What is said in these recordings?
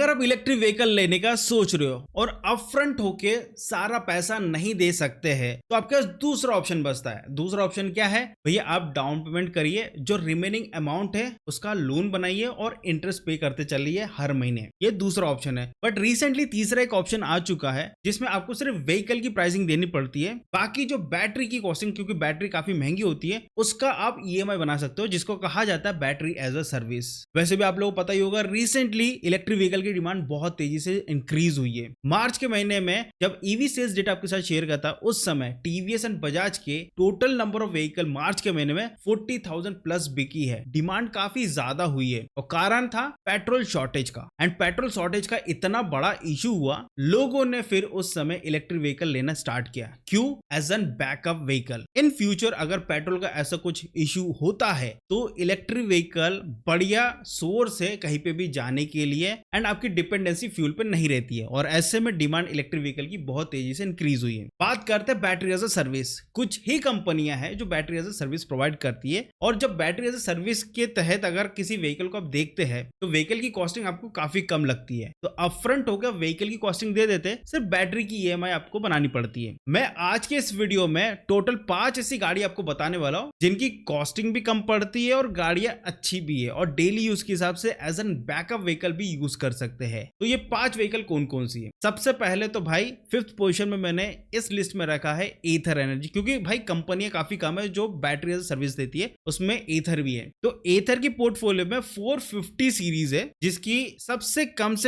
अगर आप electric vehicle लेने का सोच रहे हो और अपफ्रंट होके सारा पैसा नहीं दे सकते हैं तो आपके पास दूसरा ऑप्शन बचता है। दूसरा ऑप्शन क्या है भैया, आप डाउन पेमेंट करिए, जो रिमेनिंग अमाउंट है उसका लोन बनाइए और इंटरेस्ट पे करते चलिए हर महीने। ये दूसरा ऑप्शन है। बट रिसेंटली तीसरा एक ऑप्शन आ चुका है जिसमें आपको सिर्फ व्हीकल की प्राइसिंग देनी पड़ती है, बाकी जो बैटरी की कॉस्टिंग, क्योंकि बैटरी काफी महंगी होती है, उसका आप ईएमआई बना सकते हो, जिसको कहा जाता है बैटरी एज अ सर्विस। वैसे भी आप लोगों को पता ही होगा, रिसेंटली इलेक्ट्रिक व्हीकल की डिमांड बहुत तेजी से इंक्रीज हुई है। मार्च के महीने में जब ईवी सेल्स डेटा आपके साथ शेयर करता उस समय टीवीएस एंड बजाज के टोटल नंबर ऑफ व्हीकल मार्च के महीने में 40,000 प्लस बिकी है। डिमांड काफी ज्यादा हुई है और कारण था पेट्रोल शॉर्टेज का। एंड पेट्रोल शॉर्टेज का इतना बड़ा इशू हुआ, लोगों ने फिर उस समय इलेक्ट्रिक व्हीकल लेना स्टार्ट किया। क्यों? As an backup vehicle. In future अगर पेट्रोल का ऐसा कुछ इशू होता है तो इलेक्ट्रिक व्हीकल बढ़िया सोर्स है कहीं पे भी जाने के लिए, एंड आपकी डिपेंडेंसी फ्यूल पे नहीं रहती है। और ऐसे में डिमांड इलेक्ट्रिक व्हीकल की बहुत तेजी से इंक्रीज हुई है। बात करते हैं बैटरी एज अ सर्विस। कुछ ही कंपनियां हैं जो battery as a service provide करती है, और जब बैटरी एज अ सर्विस के तहत अगर किसी व्हीकल को आप देखते हैं तो व्हीकल की कॉस्टिंग आपको काफी कम लगती है। तो अपफ्रंट होकर व्हीकल की कॉस्टिंग दे देते, सिर्फ बैटरी की ईएमआई आपको बनानी पड़ती है। मैं आज के इस वीडियो में टोटल 5 ऐसी गाड़ी आपको बताने वाला हूं जिनकी कॉस्टिंग भी कम पड़ती है और गाड़ियां अच्छी भी है और डेली यूज के हिसाब से एज एन बैकअप व्हीकल भी यूज कर सकते हैं। तो ये 5 व्हीकल कौन कौन सी है? सबसे पहले तो भाई 5th पोजीशन में मैंने इस लिस्ट में रखा है एथर एनर्जी, क्योंकि भाई कंपनियां काफी कम है जो बैटरी एज अ सर्विस देती है, उसमें एथर भी है। तो एथर की पोर्टफोलियो में 450 सीरीज है जिसकी सबसे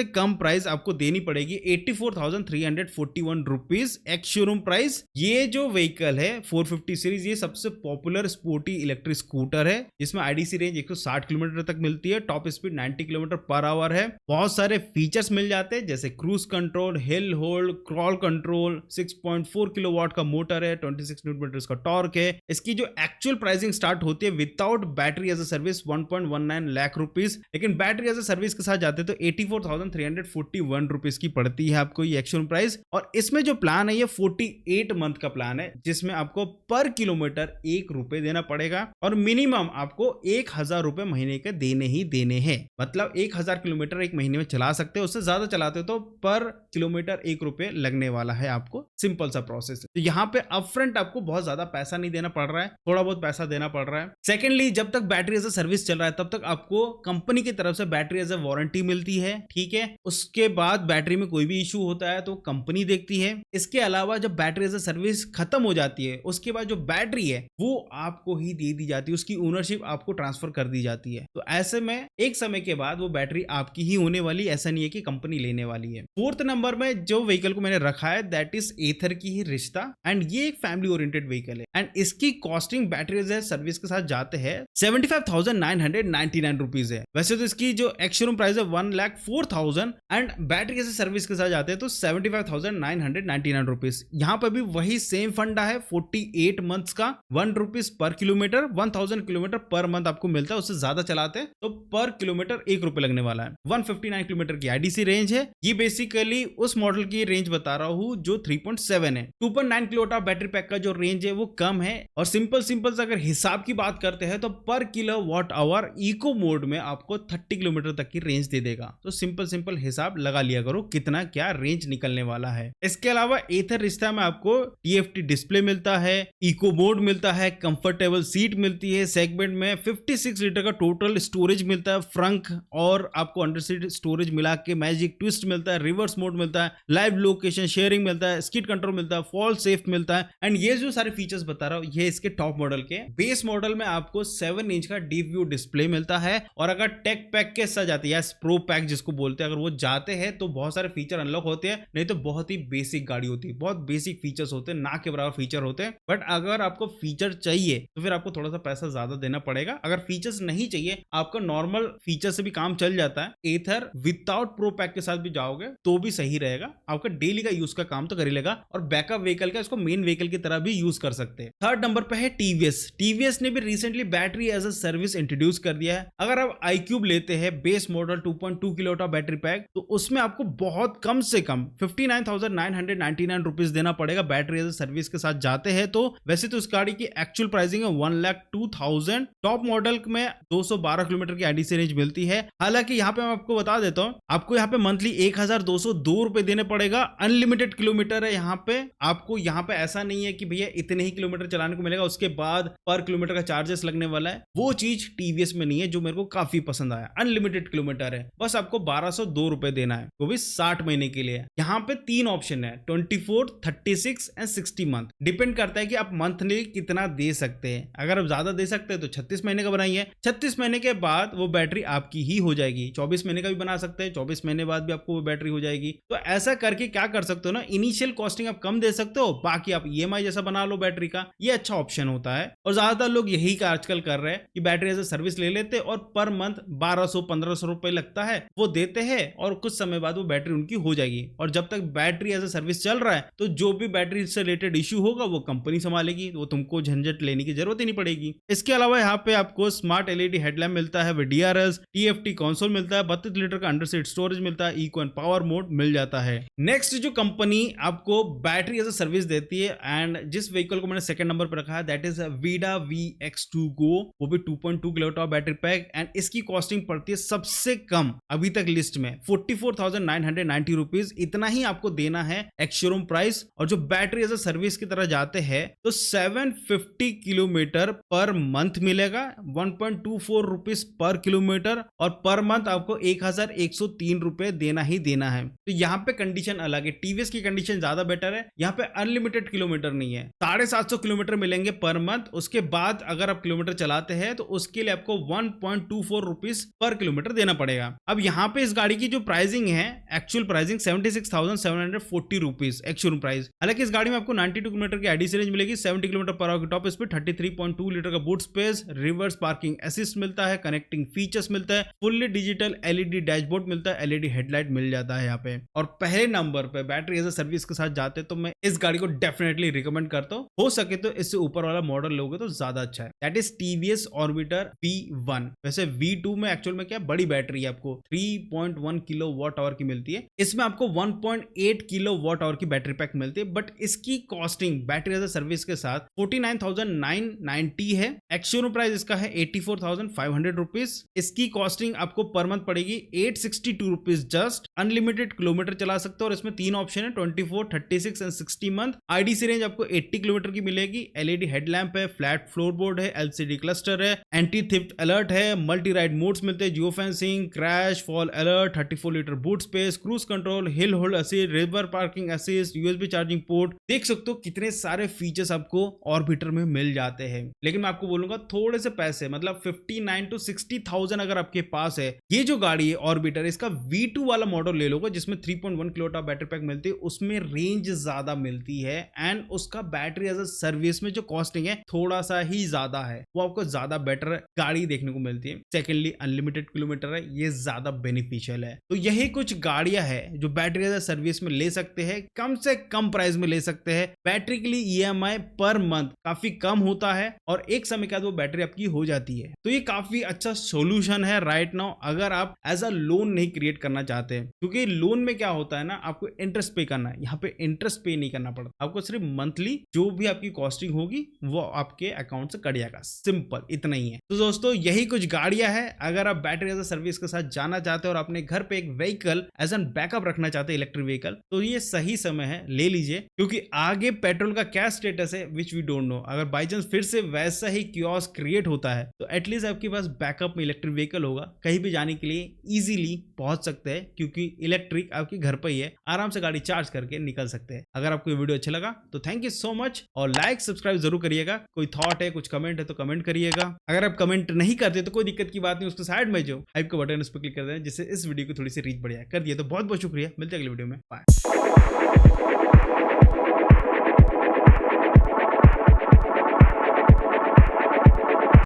कम प्राइस आपको देनी पड़ेगी 84,341 रुपीज एक्स शोरूम प्राइस। ये जो व्हीकल है 450 सीरीज, ये सबसे पॉपुलर स्पोर्टी इलेक्ट्रिक स्कूटर है जिसमें आईडीसी रेंज 160 किलोमीटर तक मिलती है, top speed 90 kilometre per hour है। बहुत सारे फीचर्स मिल जाते हैं जैसे cruise control, hill hold, crawl control, 6.4 kilowatt का मोटर है, 26 न्यूटन मीटर का टॉर्क है। इसकी जो एक्चुअल प्राइसिंग स्टार्ट होती है without battery as a service 1.19 lakh rupees, लेकिन बैटरी एज अ सर्विस के साथ जाते तो 84,341 रुपीस की पड़ती है आपको ये एक्चुअल प्राइस। और इसमें जो प्लान है ये 48 मंथ का प्लान है जिसमें आपको पर किलोमीटर 1 रुपए देना पड़ेगा और मिनिमम आपको 1,000 रुपए महीने के देने ही देने हैं। मतलब 1,000 किलोमीटर एक महीने में चला सकते हो, उससे ज्यादा चलाते हो तो पर किलोमीटर 1 रुपए लगने वाला है आपको। सिंपल सा प्रोसेस है। तो यहाँ पे अपफ्रंट आपको बहुत ज्यादा पैसा नहीं देना पड़ रहा है, थोड़ा बहुत पैसा देना पड़ रहा है। सेकेंडली, जब तक बैटरी एज अ सर्विस चल रहा है तब तक आपको कंपनी की तरफ से बैटरी एज अ वारंटी मिलती है, ठीक है। उसके बाद बैटरी में कोई भी इशू होता है तो कंपनी देखती है। इसके अलावा जब बैटरी एज अ सर्विस खत्म हो जाती है उसके बाद जो बैटरी है वो आपको ही दे दी जाती है, उसकी ओनरशिप आपको ट्रांसफर कर दी जाती है। तो ऐसे में एक समय के बाद वो बैटरी आपकी ही होने वाली, ऐसा नहीं है कि कंपनी लेने वाली है। 4th नंबर में जो व्हीकल को मैंने रखा है दैट इज एथर की ही रिश्ता, एंड ये एक फैमिली ओरिएंटेड व्हीकल है एंड इसकी costing battery as a service के साथ जाते हैं 75,999 रुपीज है। वैसे तो इसकी जो एक्स शोरूम प्राइस है 1,04,000 and battery as a service के साथ जाते हैं तो 75,999 रुपीज। यहाँ पर भी वही सेम फंडा है, 48 मंथ्स का 1 rupees per kilometre, 1000 kilometre per month आपको मिलता है। उससे ज्यादा चलाते हैं तो पर किलोमीटर 1 रुपए लगने वाला है। 159 किलोमीटर की आईडीसी रेंज है। ये बेसिकली उस मॉडल की रेंज बता रहा हूं जो 3.7 है। 2.9 किलोवाट बैटरी पैक का जो रेंज है वो कम है। और सिंपल अगर हिसाब की बात करते हैं तो पर किलोवाट आवर इको मोड में आपको 30 किलोमीटर तक की रेंज दे देगा। तो सिंपल हिसाब लगा लिया करो कितना क्या रेंज निकलने वाला है। इसके अलावा एथर रिश्ता में आपको टीएफटी डिस्प्ले मिलता है, इको मोड मिलता है, कंफर्टेबल सीट मिलती है, सेगमेंट में 56 लीटर का टोटल स्टोरेज मिलता है फ्रंट, और आपको अंडर सीट स्टोरेज मिला के मैजिक ट्विस्ट मिलता है, रिवर्स मोड मिलता है, लाइव लोकेशन शेयरिंग मिलता है, स्किड कंट्रोल मिलता है, फॉल सेफ मिलता है। एंड ये जो सारे फीचर्स बता रहा हूं ये इसके टॉप मॉडल के। बेस मॉडल में आपको 7 इंच का डीप व्यू डिस्प्ले मिलता है, और अगर टेक पैक के साथ जाते हैं या प्रो पैक जिसको बोलते हैं, अगर वो जाते हैं तो बहुत सारे फीचर अनलॉक होते हैं, नहीं तो बहुत ही बेसिक गाड़ी होती है, बहुत बेसिक फीचर्स होते हैं, ना के बराबर फीचर होते हैं। बट अगर आपको फीचर चाहिए तो फिर आपको थोड़ा सा पैसा ज्यादा देना पड़ेगा। अगर फीचर्स नहीं चाहिए, आपका नॉर्मल फीचर से भी काम चल जाता है, एथर विदाउट प्रो पैक के साथ भी जाओगे तो भी सही रहेगा, आपका डेली का यूज का काम तो कर ही लेगा, और बैकअप व्हीकल का इसको मेन व्हीकल की तरह भी यूज कर सकते हैं। 3rd नंबर पे है टीवीएस। टीवीएस ने भी recently battery as a service introduce कर दिया है। अगर आप iQube लेते हैं base model 2.2 kilowatt battery pack, तो उसमें आपको बहुत कम से कम 59,999 रुपीज देना पड़ेगा बैटरी एज अ सर्विस के साथ जाते हैं तो। वैसे तो उस गाड़ी की एक्चुअल प्राइसिंग है 1,02,000। टॉप मॉडल में 212 किलोमीटर की आईडीसी रेंज मिलती है। हालांकि यहाँ पे मैं आपको बता देता बताऊं, आपको यहाँ पे मंथली 1202 रुपए देने पड़ेगा। अनलिमिटेड किलोमीटर है यहाँ पे। आपको यहाँ पे ऐसा नहीं है कि भैया इतने ही किलोमीटर चलाने को मिलेगा, उसके बाद पर किलोमीटर का चार्जेस लगने वाला है। वो चीज टीवीएस में नहीं है, जो मेरे को काफी पसंद आया। अनलिमिटेड किलोमीटर है, बस आपको 1202 रुपए देना है, वो भी 60 महीने के लिए। यहाँ पे 3 ऑप्शन है, 24, 36 एंड 60 मंथ। डिपेंड करता है कि आप मंथली कितना दे सकते हैं। अगर आप ज्यादा दे सकते हैं तो 36 महीने का बनाइए। 36 महीने के बाद वो बैटरी आपकी ही हो जाएगी। 24 महीने का भी बना सकते हैं, 24 महीने बाद भी आपको वो बैटरी हो जाएगी। तो ऐसा करके क्या कर सकते हो ना, इनिशियल कॉस्टिंग आप कम दे सकते हो, बाकी आप ईएमआई जैसा बना लो बैटरी का। ये अच्छा ऑप्शन होता है और ज्यादातर लोग यही का आजकल कर रहे हैं कि बैटरी एज ए सर्विस ले लेते और पर मंथ 1200-1500 रुपए लगता है, वो देते हैं और कुछ समय बाद वो बैटरी उनकी हो जाएगी। और जब तक बैटरी एज ए सर्विस चल रहा है तो जो भी बैटरी से रिलेटेड इश्यू होगा वो कंपनी संभालेगी, वो तुमको झंझट लेने की जरूरत ही नहीं पड़ेगी। इसके अलावा यहाँ पे आपको स्मार्ट एलईडी हेडलैम्प मिलता है, डीआरएस, टीएफटी कंसोल मिलता है, 32 लीटर का अंडर सीट स्टोरेज मिलता है, इको एंड पावर मोड मिल जाता है। नेक्स्ट जो कंपनी आपको बैटरी एज ए सर्विस देती है एंड जिस व्हीकल को मैंने सेकंड नंबर पर रखा है, that is Vida VX2 Go, वो भी 2.2 किलोवाट बैटरी पैक एंड इसकी कॉस्टिंग पड़ती है सबसे कम अभी तक लिस्ट में 44,990 रुपीज। इतना ही आपको देना है एक्स-शोरूम प्राइस। और जो बैटरी एज ए सर्विस की तरह जाते हैं तो 750 किलोमीटर पर मंथ मिलेगा, 1.24 रुपीज पर किलोमीटर, और पर मंथ आपको 1103 रुपए देना ही देना है। तो यहाँ पे कंडीशन अलग है, टीवीएस की कंडीशन ज्यादा बेटर है। यहाँ पे अनलिमिटेड किलोमीटर नहीं है, 750 किलोमीटर मिलेंगे पर मंथ। उसके बाद अगर आप किलोमीटर चलाते हैं तो उसके लिए आपको 1.24 रुपीज पर किलोमीटर देना पड़ेगा। अब यहाँ पे इस गाड़ी की जो प्राइसिंग है, actual pricing 76,740 rupees actual price. हालांकि इस गाड़ी में आपको 92 किलोमीटर की आईडी रेंज मिलेगी, 70 किलोमीटर पर आवर की टॉप स्पीड, 33.2 लीटर का boot space, reverse parking assist मिलता है, कनेक्टिंग फीचर्स मिलता है, फुल्ली डिजिटल एलईडी डैशबोर्ड मिलता है, एलईडी हेडलाइट मिल जाता है यहाँ पे। और पहले नंबर पे बैटरी एज ए सर्विस के साथ जाते तो मैं इस गाड़ी को डेफिनेटली रिकमेंड करता हूँ। हो सके तो इससे ऊपर वाला मॉडल लोगे तो ज्यादा अच्छा है, that is TVS orbiter V1। वैसे V2 में एक्चुअल में क्या बड़ी बैटरी है, आपको 3.1 किलोवाट आवर की मिलती है। इसमें आपको 1.8 किलोवाट आवर की बैटरी पैक मिलती है, बट इसकी costing battery as a service के साथ 49,990 है। एक्स-शोरूम प्राइस इसका है 84,500 रुपीज। इसकी कॉस्टिंग आपको पर मंथ पड़ेगी 862 रुपीज जस्ट। अनलिमिटेड किलोमीटर चला सकते हो और इसमें 3 ऑप्शन है, 24, 36 एंड 60 मंथ। आईडीसी रेंज आपको 80 किलोमीटर की मिलेगी, एलईडी हेडलैम्प है, फ्लैट फ्लोरबोर्ड है, एलसीडी क्लस्टर है, एंटी थिफ्ट अलर्ट है, मल्टी राइड मोड्स मिलते हैं, geo fencing, crash fall alert, 34 litre boot space, cruise control, hill hold assist, river parking assist, USB charging port. देख सकते हो कितने सारे फीचर्स आपको ऑर्बिटर में मिल जाते हैं। लेकिन मैं आपको बोलूंगा थोड़े से पैसे, मतलब 59 to 60,000 अगर आपके पास है, ये जो गाड़ी है ऑर्बिटर, इसका V2 वाला मॉडल ले लोगे जिसमें 3.1 किलोवाट बैटरी पैक मिलती है, उसमें रेंज ज्यादा मिलती है एंड उसका बैटरी एज अ सर्विस में जो कॉस्टिंग है थोड़ा सा ही ज्यादा है, वो आपको ज्यादा बेटर गाड़ी देखने को मिलती है। सेकेंडली अनलिमिटेड किलोमीटर है, ये ज्यादा बेनिफिशियल है। तो यही कुछ गाड़ियां है जो बैटरी एज अ सर्विस में ले सकते हैं, कम से कम प्राइस में ले सकते हैं। बैटरी के लिए ईएमआई पर मंथ काफी कम होता है और एक समय के बाद वो बैटरी आपकी हो जाती है। तो ये काफी अच्छा सोल्यूशन है राइट नाउ, अगर आप एज अ लोन नहीं क्रिएट करना चाहते हैं। क्योंकि लोन में क्या होता है ना, आपको इंटरेस्ट पे करना है, यहाँ पे इंटरेस्ट पे नहीं करना पड़ता, आपको सिर्फ मंथली जो भी आपकी कॉस्टिंग होगी वो आपके अकाउंट से कट जाएगा, सिंपल इतना ही है। तो दोस्तों यही कुछ गाड़ियां हैं, अगर आप बैटरी एज अ सर्विस के साथ जाना चाहते हो और अपने घर पे एक व्हीकल एज एन बैकअप रखना चाहते हैं, इलेक्ट्रिक व्हीकल, तो ये सही समय है, ले लीजिए। क्योंकि आगे पेट्रोल का क्या स्टेटस है विच वी डोंट नो, अगर बाई चांस फिर से वैसा ही क्योस क्रिएट होता है तो एटलीस्ट आपके पास बैकअप में इलेक्ट्रिक व्हीकल होगा, कहीं भी जाने के लिए इजीली पहुंच सकते हैं, क्योंकि इलेक्ट्रिक आपके घर पर ही है, आराम से गाड़ी चार्ज करके निकल सकते हैं। अगर आपको ये वीडियो अच्छा लगा तो थैंक यू सो मच, और लाइक सब्सक्राइब जरूर करिएगा। कोई थॉट है, कुछ कमेंट है तो कमेंट करिएगा। अगर आप कमेंट नहीं करते तो कोई दिक्कत की बात नहीं, उसके साइड में जो हाइप का बटन उस पर क्लिक कर दें, जिससे इस वीडियो की थोड़ी सी रीच बढ़ जाए। कर दिया तो बहुत बहुत शुक्रिया, मिलते हैं अगले वीडियो में, बाय।